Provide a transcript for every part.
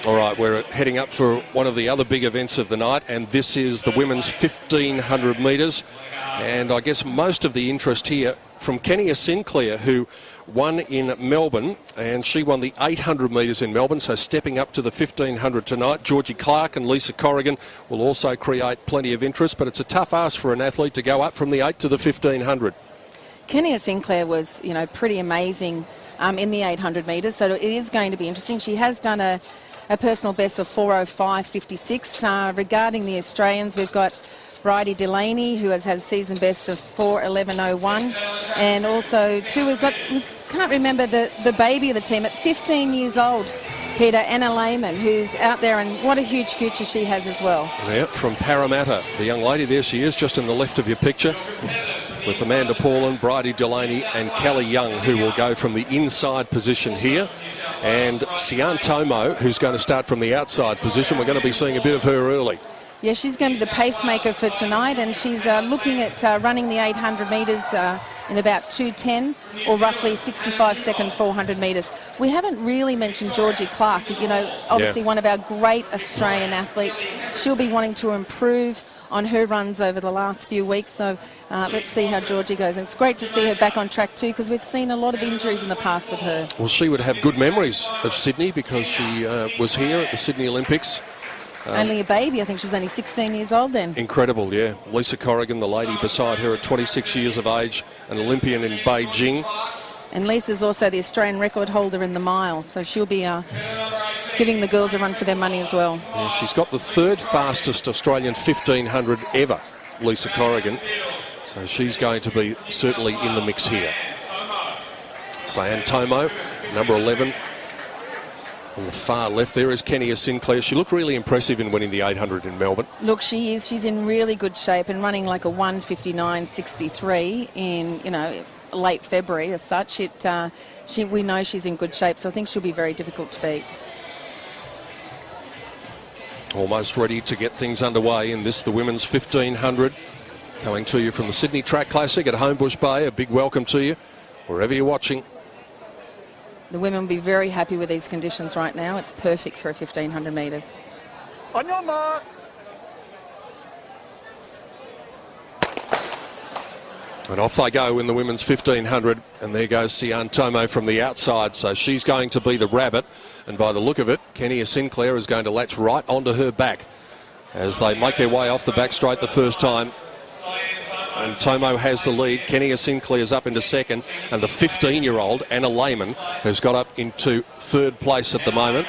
All right, we're heading up for one of the other big events of the night, and this is the women's 1500 metres. And I guess most of the interest here from Kenia Sinclair, who won in Melbourne, and she won the 800 metres in Melbourne, so stepping up to the 1500 tonight. Georgie Clark and Lisa Corrigan will also create plenty of interest, but it's a tough ask for an athlete to go up from the 8 to the 1500. Kenia Sinclair was, pretty amazing in the 800 metres, so it is going to be interesting. She has done a personal best of 4:05.56. Regarding the Australians, we've got Bridie Delaney, who has had a season best of 4:11.01, and also we can't remember the baby of the team at 15 years old, Peter, Anna Lehman, who's out there, and what a huge future she has as well. Yeah, from Parramatta, the young lady, there she is, just in the left of your picture, with Amanda Paulin, Bridie Delaney and Kelly Young, who will go from the inside position here. And Sian Tomo, who's going to start from the outside position. We're going to be seeing a bit of her early. Yeah, she's going to be the pacemaker for tonight, and she's looking at running the 800 metres in about 2:10, or roughly 65-second 400 metres. We haven't really mentioned Georgie Clark, obviously one of our great Australian athletes. She'll be wanting to improve on her runs over the last few weeks, so let's see how Georgie goes. And it's great to see her back on track too, because we've seen a lot of injuries in the past with her. Well, she would have good memories of Sydney, because she was here at the Sydney Olympics. Only a baby. I think she was only 16 years old then. Incredible, yeah. Lisa Corrigan, the lady beside her at 26 years of age, an Olympian in Beijing. And Lisa's also the Australian record holder in the mile, so she'll be giving the girls a run for their money as well. Yeah, she's got the third fastest Australian 1500 ever, Lisa Corrigan. So she's going to be certainly in the mix here. Sian Tomo, number 11. On the far left there is Kenia Sinclair. She looked really impressive in winning the 800 in Melbourne. Look, she is. She's in really good shape and running like a 1:59.63 in, late February as such. We know she's in good shape, so I think she'll be very difficult to beat. Almost ready to get things underway in this, the women's 1500. Coming to you from the Sydney Track Classic at Homebush Bay. A big welcome to you wherever you're watching. The women will be very happy with these conditions right now. It's perfect for a 1500 metres. On your mark. And off they go in the women's 1500. And there goes Sian Tomo from the outside. So she's going to be the rabbit. And by the look of it, Kenia Sinclair is going to latch right onto her back as they make their way off the back straight the first time. And Tomo has the lead. Kenia Sinclair's up into second, and the 15-year-old Anna Lehman has got up into third place at the moment.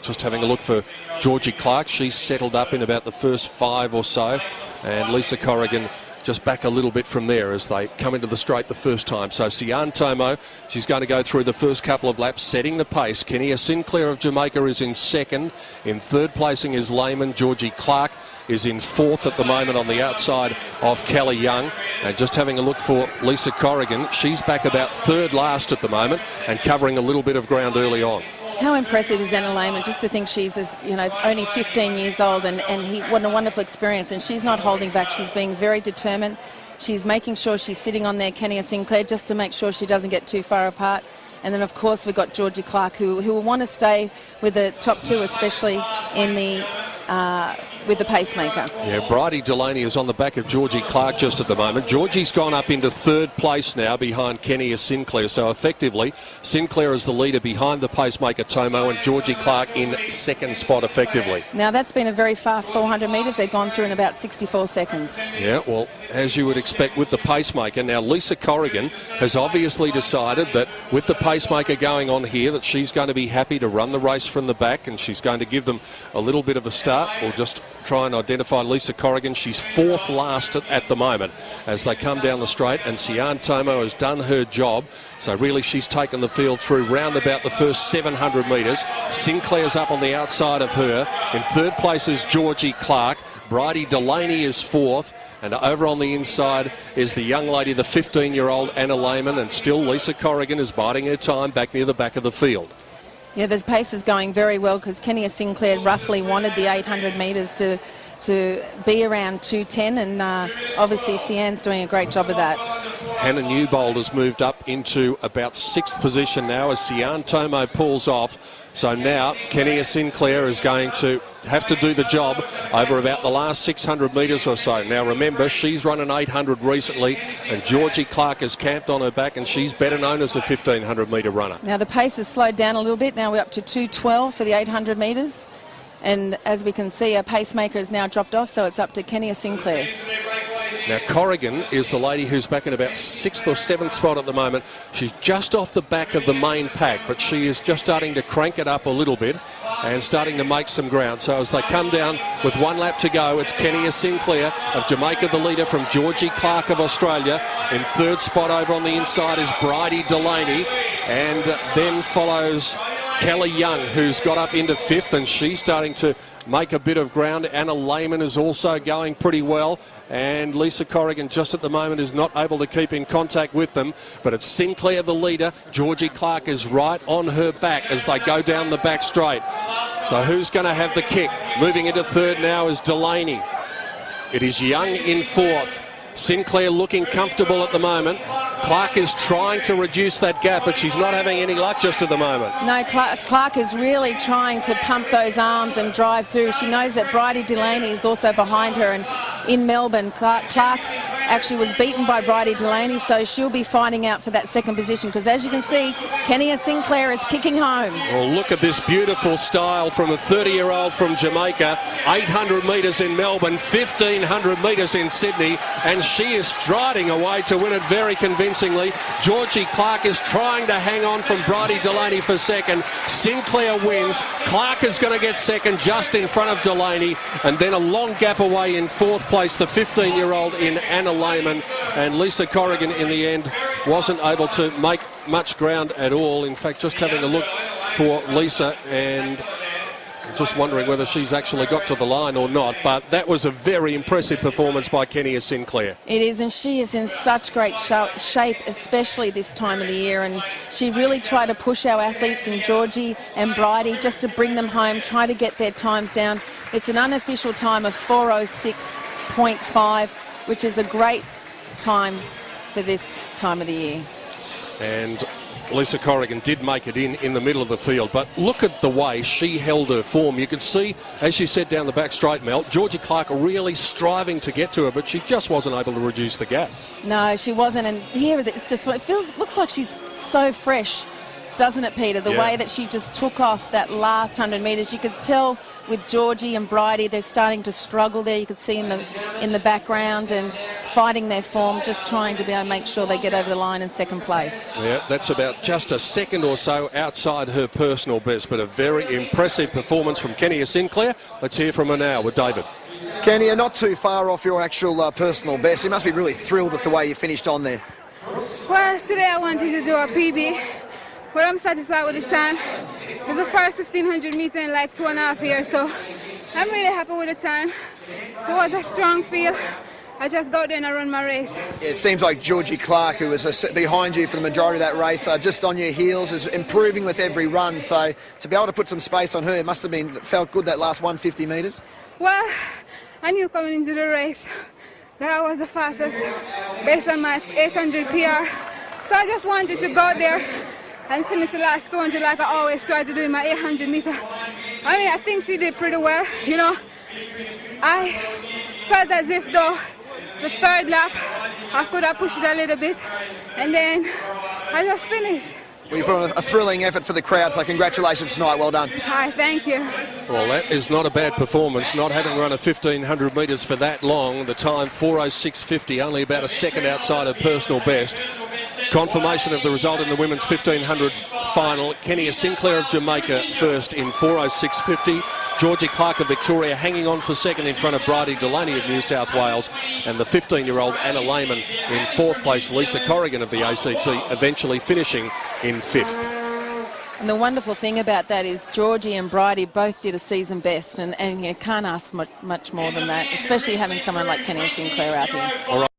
Just having a look for Georgie Clark. She's settled up in about the first 5 or so, and Lisa Corrigan just back a little bit from there as they come into the straight the first time. So Sian Tomo, she's going to go through the first couple of laps, setting the pace. Kenia Sinclair of Jamaica is in second. In third placing is Lehman. Georgie Clark is in fourth at the moment on the outside of Kelly Young. And just having a look for Lisa Corrigan, she's back about third last at the moment and covering a little bit of ground early on. How impressive is Anna Lehman, just to think she's only 15 years old, and what a wonderful experience, and she's not holding back. She's being very determined. She's making sure she's sitting on there, Kenia Sinclair, just to make sure she doesn't get too far apart. And then, of course, we've got Georgie Clark, who will want to stay with the top two, especially in the with the pacemaker. Yeah, Bridie Delaney is on the back of Georgie Clark just at the moment. Georgie's gone up into third place now behind Kenia Sinclair. So effectively, Sinclair is the leader behind the pacemaker Tomo, and Georgie Clark in second spot effectively. Now, that's been a very fast 400 metres. They've gone through in about 64 seconds. Yeah, well, as you would expect with the pacemaker. Now, Lisa Corrigan has obviously decided that with the pacemaker going on here, that she's going to be happy to run the race from the back, and she's going to give them a little bit of a start. We'll just try and identify Lisa Corrigan. She's fourth last at the moment as they come down the straight, and Sian Tomo has done her job. So really she's taken the field through round about the first 700 metres. Sinclair's up on the outside of her. In third place is Georgie Clark. Bridie Delaney is fourth. And over on the inside is the young lady, the 15-year-old Anna Lehman, and still Lisa Corrigan is biding her time back near the back of the field. Yeah, the pace is going very well because Kenia Sinclair roughly wanted the 800 metres to be around 2:10, and obviously Sian's doing a great job of that. Hannah Newbold has moved up into about 6th position now as Sian Tomo pulls off. So now Kenia Sinclair is going to have to do the job over about the last 600 metres or so. Now remember, she's run an 800 recently, and Georgie Clark is camped on her back, and she's better known as a 1500 metre runner. Now the pace has slowed down a little bit. Now we're up to 2:12 for the 800 metres. And as we can see, our pacemaker has now dropped off, so it's up to Kenia Sinclair. Now Corrigan is the lady who's back in about 6th or 7th spot at the moment. She's just off the back of the main pack, but she is just starting to crank it up a little bit and starting to make some ground. So as they come down with 1 lap to go, it's Kenia Sinclair of Jamaica, the leader, from Georgie Clark of Australia. In 3rd spot over on the inside is Bridie Delaney, and then follows Kelly Young, who's got up into 5th, and she's starting to make a bit of ground. Anna Lehman is also going pretty well, and Lisa Corrigan just at the moment is not able to keep in contact with them, but it's Sinclair the leader. Georgie Clark is right on her back as they go down the back straight. So who's going to have the kick? Moving into 3rd now is Delaney. It is Young in 4th. Sinclair looking comfortable at the moment. Clark is trying to reduce that gap, but she's not having any luck just at the moment. No, Clark is really trying to pump those arms and drive through. She knows that Bridie Delaney is also behind her, and in Melbourne, Clark actually was beaten by Bridie Delaney, so she'll be fighting out for that 2nd position, because as you can see, Kenia Sinclair is kicking home. Well, look at this beautiful style from a 30-year-old from Jamaica. 800 metres in Melbourne, 1,500 metres in Sydney, and she is striding away to win it very convincingly. Georgie Clark is trying to hang on from Bridie Delaney for 2nd. Sinclair wins. Clark is going to get 2nd just in front of Delaney, and then a long gap away in 4th place, the 15-year-old in Anna Lehman, and Lisa Corrigan in the end wasn't able to make much ground at all. In fact, just having a look for Lisa and just wondering whether she's actually got to the line or not, but that was a very impressive performance by Kenia Sinclair. It is, and she is in such great shape, especially this time of the year, and she really tried to push our athletes in Georgie and Bridie just to bring them home, try to get their times down. It's an unofficial time of 4:06.5, which is a great time for this time of the year. And Lisa Corrigan did make it in the middle of the field, but look at the way she held her form. You could see, as she said down the back straight, Mel, Georgie Clark really striving to get to her, but she just wasn't able to reduce the gap. No, she wasn't, and here it's just, it looks like she's so fresh, doesn't it, Peter? The way that she just took off that last 100 metres. You could tell with Georgie and Bridie, they're starting to struggle there. You could see in the background, and fighting their form, just trying to be able to make sure they get over the line in 2nd place. Yeah, that's about just a 2nd or so outside her personal best, but a very impressive performance from Kenia Sinclair. Let's hear from her now with David. Kenia, not too far off your actual personal best. You must be really thrilled with the way you finished on there. Well, today I wanted to do a PB, but I'm satisfied with the time. It's the first 1,500 metres in like 2.5 years, so I'm really happy with the time. It was a strong field. I just got there and I run my race. It seems like Georgie Clark, who was behind you for the majority of that race, just on your heels, is improving with every run. So to be able to put some space on her, it must have felt good that last 150 metres. Well, I knew coming into the race that I was the fastest based on my 800 PR. So I just wanted to go there and finish the last 200 like I always try to do in my 800 metre. I mean, I think she did pretty well. You know, I felt as if though the 3rd lap I could have pushed it a little bit, and then I just finished. Well, you put on a thrilling effort for the crowd, so congratulations tonight. Well done. Hi, thank you. Well, that is not a bad performance, not having run a 1,500 metres for that long. The time 4:06.50, only about a 2nd outside of personal best. Confirmation of the result in the women's 1,500 final. Kenia Sinclair of Jamaica first in 4:06.50. Georgie Clark of Victoria hanging on for 2nd in front of Bridie Delaney of New South Wales, and the 15-year-old Anna Lehman in 4th place. Lisa Corrigan of the ACT eventually finishing in 5th. And the wonderful thing about that is Georgie and Bridie both did a season best, and you can't ask for much more than that, especially having someone like Kenia Sinclair out here. All right.